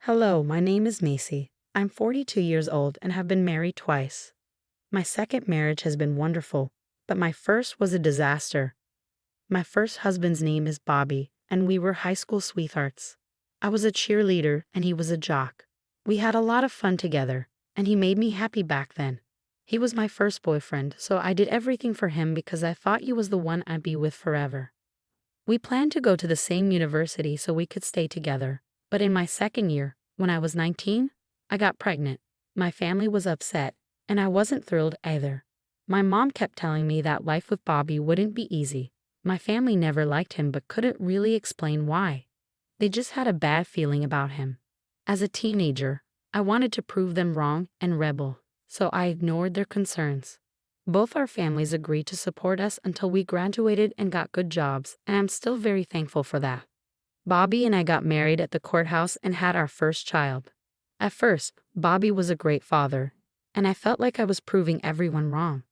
Hello, my name is Macy. I'm 42 years old and have been married twice. My second marriage has been wonderful, but my first was a disaster. My first husband's name is Bobby, and we were high school sweethearts. I was a cheerleader and he was a jock. We had a lot of fun together, and he made me happy back then. He was my first boyfriend, so I did everything for him because I thought he was the one I'd be with forever. We planned to go to the same university so we could stay together, but in my second year, when I was 19, I got pregnant. My family was upset, and I wasn't thrilled either. My mom kept telling me that life with Bobby wouldn't be easy. My family never liked him but couldn't really explain why. They just had a bad feeling about him. As a teenager, I wanted to prove them wrong and rebel, so I ignored their concerns. Both our families agreed to support us until we graduated and got good jobs, and I'm still very thankful for that. Bobby and I got married at the courthouse and had our first child. At first, Bobby was a great father, and I felt like I was proving everyone wrong.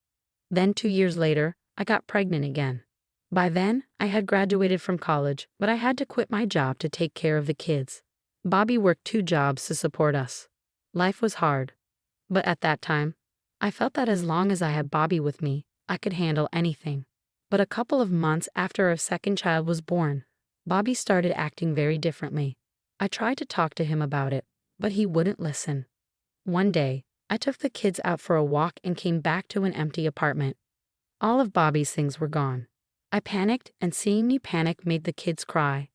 Then 2 years later, I got pregnant again. By then, I had graduated from college, but I had to quit my job to take care of the kids. Bobby worked 2 jobs to support us. Life was hard, but at that time, I felt that as long as I had Bobby with me, I could handle anything. But a couple of months after our second child was born, Bobby started acting very differently. I tried to talk to him about it, but he wouldn't listen. One day, I took the kids out for a walk and came back to an empty apartment. All of Bobby's things were gone. I panicked, and seeing me panic made the kids cry.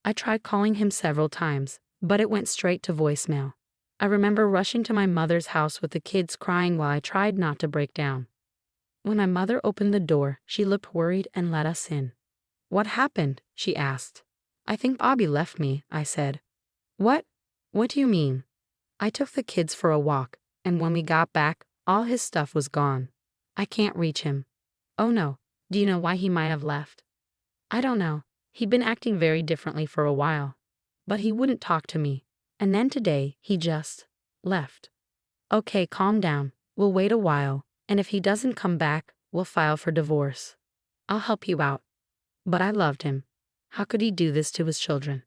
I tried calling him several times, but it went straight to voicemail. I remember rushing to my mother's house with the kids crying while I tried not to break down. When my mother opened the door, she looked worried and let us in. "What happened?" she asked. "I think Bobby left me," I said. "What? What do you mean?" "I took the kids for a walk, and when we got back, all his stuff was gone. I can't reach him." "Oh no, do you know why he might have left?" "I don't know. He'd been acting very differently for a while. But he wouldn't talk to me. And then today, he just left." "Okay, calm down. We'll wait a while, and if he doesn't come back, we'll file for divorce. I'll help you out." But I loved him. How could he do this to his children?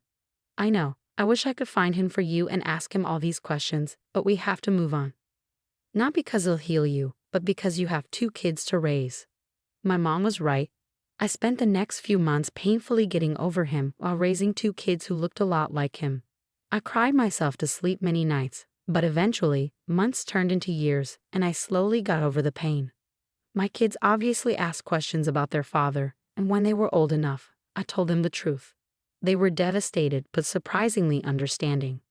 "I know. I wish I could find him for you and ask him all these questions, but we have to move on. Not because he'll heal you, but because you have 2 kids to raise." My mom was right. I spent the next few months painfully getting over him while raising 2 kids who looked a lot like him. I cried myself to sleep many nights, but eventually, months turned into years, and I slowly got over the pain. My kids obviously asked questions about their father, and when they were old enough, I told them the truth. They were devastated but surprisingly understanding.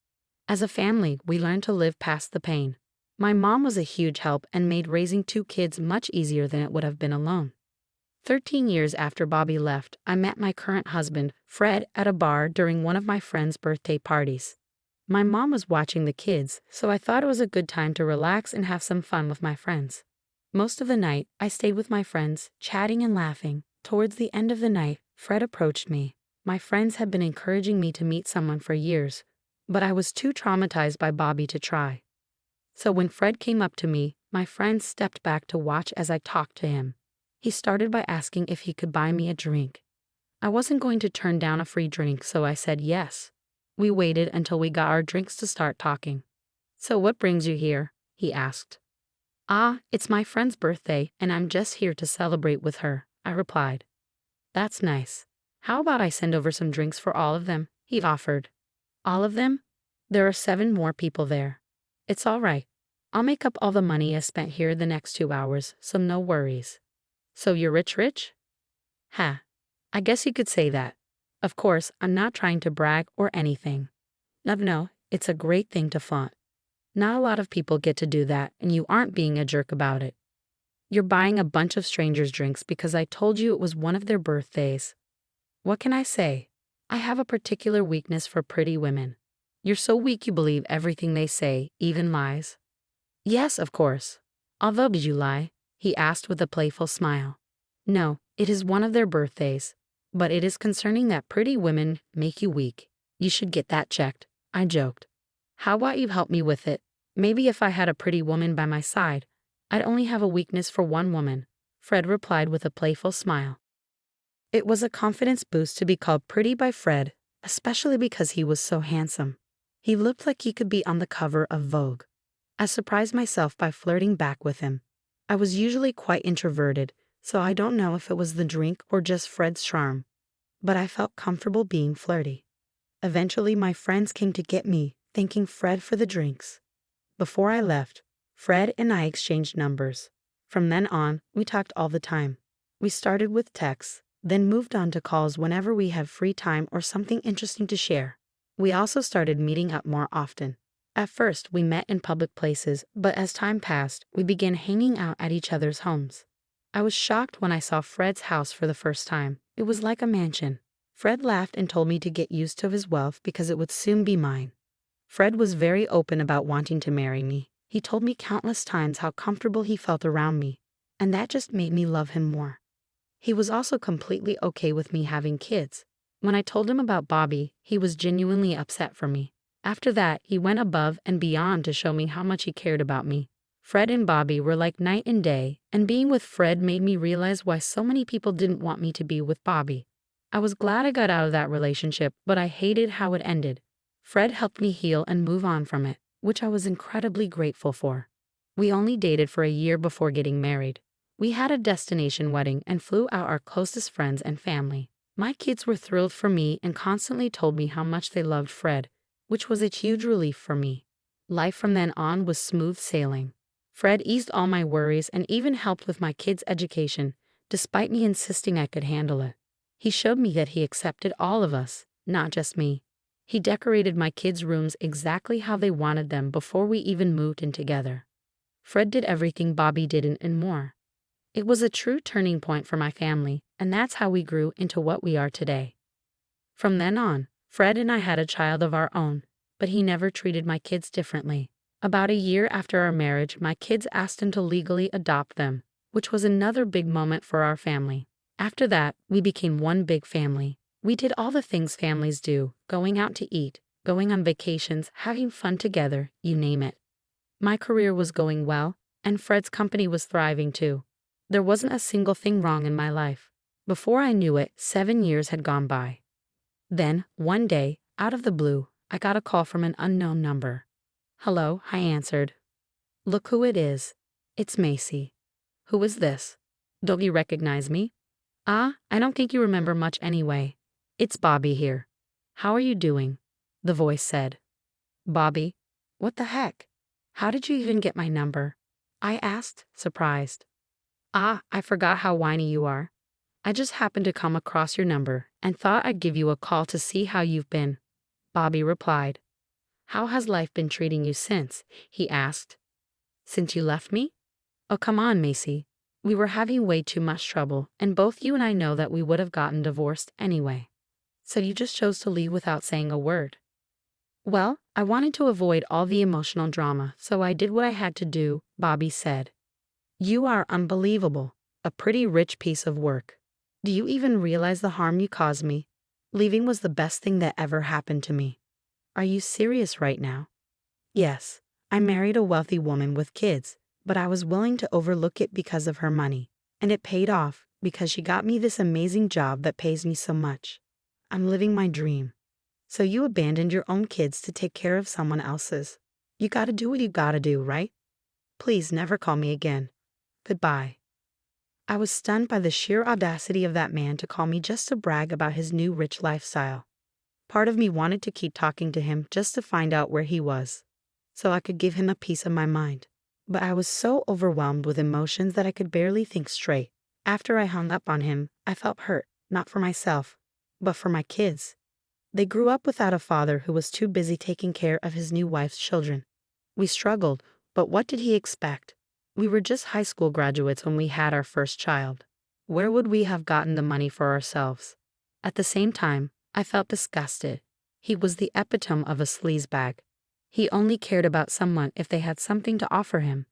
As a family, we learned to live past the pain. My mom was a huge help and made raising 2 kids much easier than it would have been alone. 13 years after Bobby left, I met my current husband, Fred, at a bar during one of my friend's birthday parties. My mom was watching the kids, so I thought it was a good time to relax and have some fun with my friends. Most of the night, I stayed with my friends, chatting and laughing. Towards the end of the night, Fred approached me. My friends had been encouraging me to meet someone for years, but I was too traumatized by Bobby to try. So when Fred came up to me, my friends stepped back to watch as I talked to him. He started by asking if he could buy me a drink. I wasn't going to turn down a free drink, so I said yes. We waited until we got our drinks to start talking. "So what brings you here?" he asked. "Ah, it's my friend's birthday, and I'm just here to celebrate with her," I replied. "That's nice. How about I send over some drinks for all of them?" he offered. "All of them? There are 7 more people there." "It's all right. I'll make up all the money I spent here the next 2 hours, so no worries." "So you're rich? Ha, I guess you could say that. Of course, I'm not trying to brag or anything. No, it's a great thing to flaunt. Not a lot of people get to do that, and you aren't being a jerk about it. You're buying a bunch of strangers drinks because I told you it was one of their birthdays. What can I say? I have a particular weakness for pretty women. You're so weak you believe everything they say, even lies." "Yes, of course. Although, did you lie?" he asked with a playful smile. "No, it is one of their birthdays. But it is concerning that pretty women make you weak. You should get that checked," I joked. "How about you help me with it? Maybe if I had a pretty woman by my side, I'd only have a weakness for one woman," Fred replied with a playful smile. It was a confidence boost to be called pretty by Fred, especially because he was so handsome. He looked like he could be on the cover of Vogue. I surprised myself by flirting back with him. I was usually quite introverted, so I don't know if it was the drink or just Fred's charm, but I felt comfortable being flirty. Eventually, my friends came to get me, thanking Fred for the drinks. Before I left, Fred and I exchanged numbers. From then on, we talked all the time. We started with texts, then moved on to calls whenever we had free time or something interesting to share. We also started meeting up more often. At first, we met in public places, but as time passed, we began hanging out at each other's homes. I was shocked when I saw Fred's house for the first time. It was like a mansion. Fred laughed and told me to get used to his wealth because it would soon be mine. Fred was very open about wanting to marry me. He told me countless times how comfortable he felt around me, and that just made me love him more. He was also completely okay with me having kids. When I told him about Bobby, he was genuinely upset for me. After that, he went above and beyond to show me how much he cared about me. Fred and Bobby were like night and day, and being with Fred made me realize why so many people didn't want me to be with Bobby. I was glad I got out of that relationship, but I hated how it ended. Fred helped me heal and move on from it, which I was incredibly grateful for. We only dated for a year before getting married. We had a destination wedding and flew out our closest friends and family. My kids were thrilled for me and constantly told me how much they loved Fred, which was a huge relief for me. Life from then on was smooth sailing. Fred eased all my worries and even helped with my kids' education, despite me insisting I could handle it. He showed me that he accepted all of us, not just me. He decorated my kids' rooms exactly how they wanted them before we even moved in together. Fred did everything Bobby didn't and more. It was a true turning point for my family, and that's how we grew into what we are today. From then on, Fred and I had a child of our own, but he never treated my kids differently. About a year after our marriage, my kids asked him to legally adopt them, which was another big moment for our family. After that, we became one big family. We did all the things families do, going out to eat, going on vacations, having fun together, you name it. My career was going well, and Fred's company was thriving too. There wasn't a single thing wrong in my life. Before I knew it, 7 years had gone by. Then, one day, out of the blue, I got a call from an unknown number. "Hello," I answered. "Look who it is. It's Macy." "Who is this? Don't you recognize me?" "Ah, I don't think you remember much anyway. It's Bobby here." "How are you doing?" the voice said. "Bobby? What the heck? How did you even get my number?" I asked, surprised. "Ah, I forgot how whiny you are. I just happened to come across your number and thought I'd give you a call to see how you've been," Bobby replied. "How has life been treating you since?" he asked. "Since you left me? Oh, come on, Macy. We were having way too much trouble, and both you and I know that we would have gotten divorced anyway. So you just chose to leave without saying a word." "Well, I wanted to avoid all the emotional drama, so I did what I had to do," Bobby said. "You are unbelievable. A pretty rich piece of work. Do you even realize the harm you caused me? Leaving was the best thing that ever happened to me." "Are you serious right now?" "Yes. I married a wealthy woman with kids, but I was willing to overlook it because of her money. And it paid off because she got me this amazing job that pays me so much. I'm living my dream." "So you abandoned your own kids to take care of someone else's. You gotta do what you gotta do, right? Please never call me again. Goodbye." I was stunned by the sheer audacity of that man to call me just to brag about his new rich lifestyle. Part of me wanted to keep talking to him just to find out where he was, so I could give him a piece of my mind. But I was so overwhelmed with emotions that I could barely think straight. After I hung up on him, I felt hurt, not for myself, but for my kids. They grew up without a father who was too busy taking care of his new wife's children. We struggled, but what did he expect? We were just high school graduates when we had our first child. Where would we have gotten the money for ourselves? At the same time, I felt disgusted. He was the epitome of a sleazebag. He only cared about someone if they had something to offer him.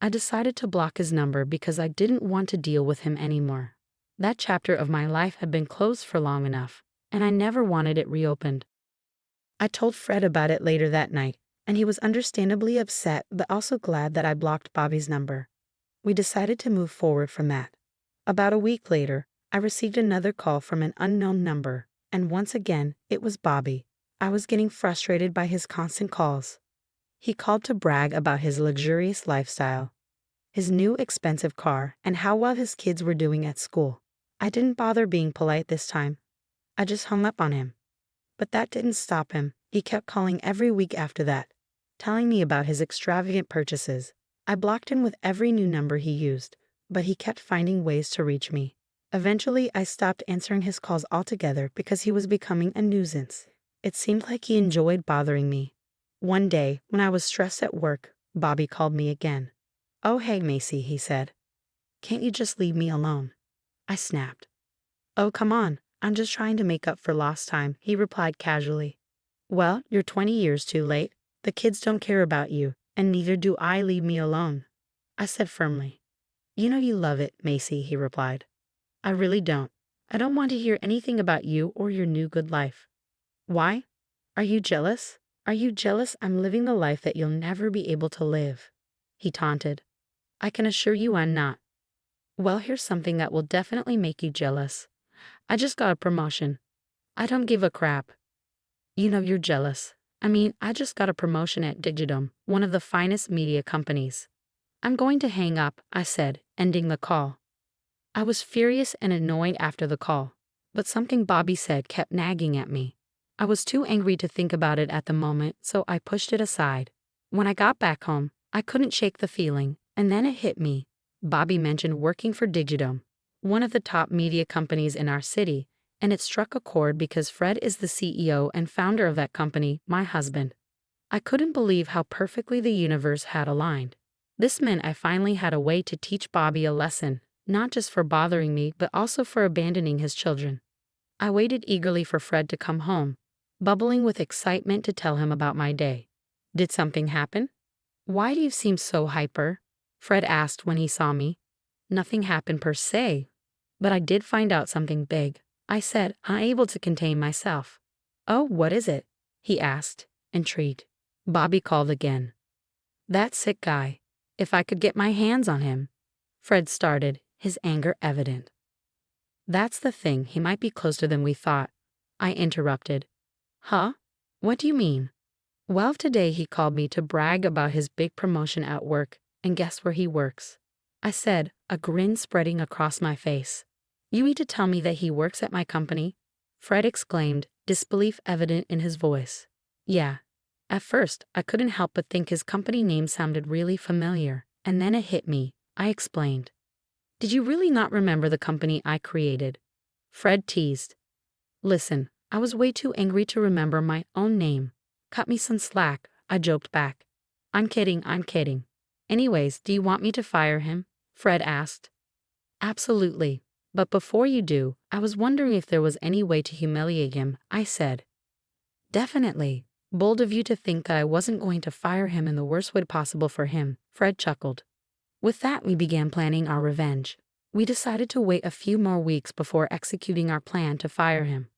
I decided to block his number because I didn't want to deal with him anymore. That chapter of my life had been closed for long enough, and I never wanted it reopened. I told Fred about it later that night, and he was understandably upset but also glad that I blocked Bobby's number. We decided to move forward from that. About a week later, I received another call from an unknown number, and once again, it was Bobby. I was getting frustrated by his constant calls. He called to brag about his luxurious lifestyle, his new expensive car, and how well his kids were doing at school. I didn't bother being polite this time. I just hung up on him. But that didn't stop him. He kept calling every week after that, telling me about his extravagant purchases. I blocked him with every new number he used, but he kept finding ways to reach me. Eventually, I stopped answering his calls altogether because he was becoming a nuisance. It seemed like he enjoyed bothering me. One day, when I was stressed at work, Bobby called me again. "Oh, hey, Macy," he said. "Can't you just leave me alone?" I snapped. "Oh, come on. I'm just trying to make up for lost time," he replied casually. "Well, you're 20 years too late. The kids don't care about you, and neither do I. Leave me alone," I said firmly. "You know you love it, Macy," he replied. "I really don't. I don't want to hear anything about you or your new good life." "Why? Are you jealous? Are you jealous I'm living the life that you'll never be able to live?" he taunted. "I can assure you I'm not." "Well, here's something that will definitely make you jealous. I just got a promotion. I don't give a crap." "You know you're jealous. I mean, I just got a promotion at Digitum, one of the finest media companies." "I'm going to hang up," I said, ending the call. I was furious and annoyed after the call, but something Bobby said kept nagging at me. I was too angry to think about it at the moment, so I pushed it aside. When I got back home, I couldn't shake the feeling, and then it hit me. Bobby mentioned working for Digitum, one of the top media companies in our city, and it struck a chord because Fred is the CEO and founder of that company, my husband. I couldn't believe how perfectly the universe had aligned. This meant I finally had a way to teach Bobby a lesson, not just for bothering me, but also for abandoning his children. I waited eagerly for Fred to come home, bubbling with excitement to tell him about my day. "Did something happen? Why do you seem so hyper?" Fred asked when he saw me. "Nothing happened per se, but I did find out something big," I said, unable to contain myself. "Oh, what is it?" he asked, intrigued. Bobby called again. "That sick guy. If I could get my hands on him." Fred started, his anger evident. "That's the thing, he might be closer than we thought," I interrupted. "Huh? What do you mean?" "Well, today he called me to brag about his big promotion at work, and guess where he works?" I said, a grin spreading across my face. "You mean to tell me that he works at my company?" Fred exclaimed, disbelief evident in his voice. "Yeah." At first, I couldn't help but think his company name sounded really familiar, and then it hit me. I explained. "Did you really not remember the company I created?" Fred teased. "Listen, I was way too angry to remember my own name. Cut me some slack," I joked back. I'm kidding. Anyways, do you want me to fire him?" Fred asked. "Absolutely. But before you do, I was wondering if there was any way to humiliate him," I said. "Definitely. Bold of you to think that I wasn't going to fire him in the worst way possible for him," Fred chuckled. With that, we began planning our revenge. We decided to wait a few more weeks before executing our plan to fire him.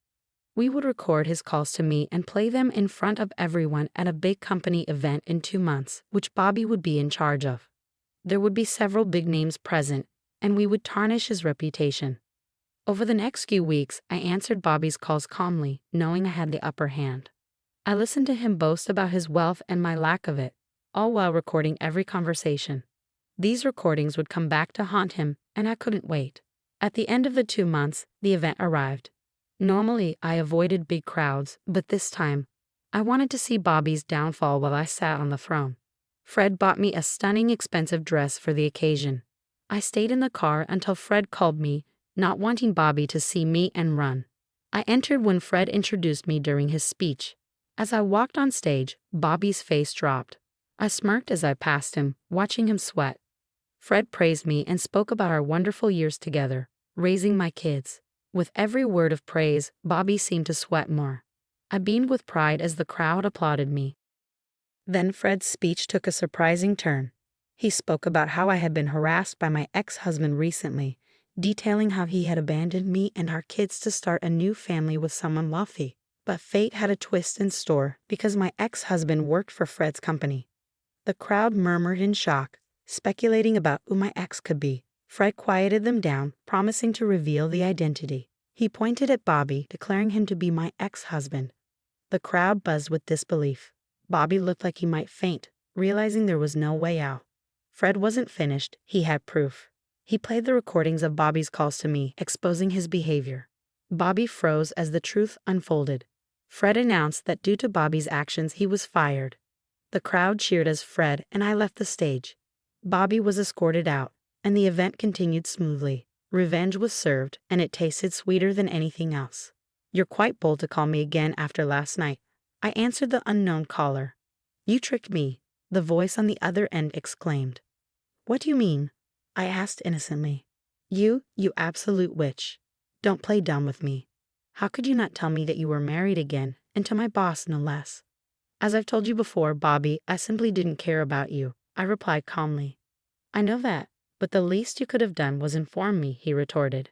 We would record his calls to me and play them in front of everyone at a big company event in 2 months, which Bobby would be in charge of. There would be several big names present, and we would tarnish his reputation. Over the next few weeks, I answered Bobby's calls calmly, knowing I had the upper hand. I listened to him boast about his wealth and my lack of it, all while recording every conversation. These recordings would come back to haunt him, and I couldn't wait. At the end of the 2 months, the event arrived. Normally, I avoided big crowds, but this time, I wanted to see Bobby's downfall while I sat on the throne. Fred bought me a stunning, expensive dress for the occasion. I stayed in the car until Fred called me, not wanting Bobby to see me and run. I entered when Fred introduced me during his speech. As I walked on stage, Bobby's face dropped. I smirked as I passed him, watching him sweat. Fred praised me and spoke about our wonderful years together, raising my kids. With every word of praise, Bobby seemed to sweat more. I beamed with pride as the crowd applauded me. Then Fred's speech took a surprising turn. He spoke about how I had been harassed by my ex-husband recently, detailing how he had abandoned me and our kids to start a new family with someone wealthy. But fate had a twist in store because my ex-husband worked for Fred's company. The crowd murmured in shock, speculating about who my ex could be. Fred quieted them down, promising to reveal the identity. He pointed at Bobby, declaring him to be my ex-husband. The crowd buzzed with disbelief. Bobby looked like he might faint, realizing there was no way out. Fred wasn't finished, he had proof. He played the recordings of Bobby's calls to me, exposing his behavior. Bobby froze as the truth unfolded. Fred announced that due to Bobby's actions, he was fired. The crowd cheered as Fred and I left the stage. Bobby was escorted out, and the event continued smoothly. Revenge was served, and it tasted sweeter than anything else. "You're quite bold to call me again after last night," I answered the unknown caller. "You tricked me," the voice on the other end exclaimed. "What do you mean?" I asked innocently. You absolute witch. Don't play dumb with me. How could you not tell me that you were married again, and to my boss no less?" "As I've told you before, Bobby, I simply didn't care about you," I replied calmly. "I know that, but the least you could have done was inform me," he retorted.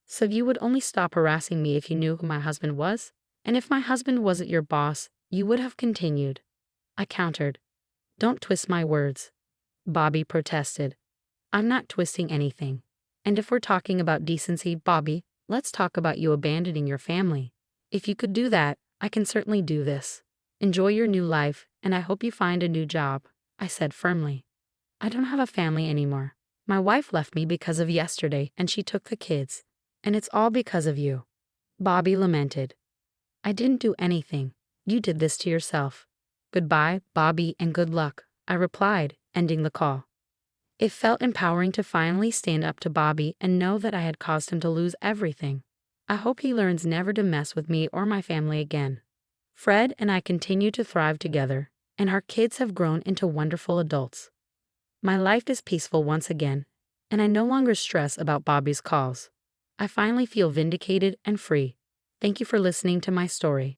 "So you would only stop harassing me if you knew who my husband was? And if my husband wasn't your boss, you would have continued." I countered. "Don't twist my words." Bobby protested. "I'm not twisting anything. And if we're talking about decency, Bobby, let's talk about you abandoning your family. If you could do that, I can certainly do this. Enjoy your new life, and I hope you find a new job," I said firmly. "I don't have a family anymore. My wife left me because of yesterday, and she took the kids. And it's all because of you," Bobby lamented. "I didn't do anything. You did this to yourself. Goodbye, Bobby, and good luck," I replied, ending the call. It felt empowering to finally stand up to Bobby and know that I had caused him to lose everything. I hope he learns never to mess with me or my family again. Fred and I continue to thrive together, and our kids have grown into wonderful adults. My life is peaceful once again, and I no longer stress about Bobby's calls. I finally feel vindicated and free. Thank you for listening to my story.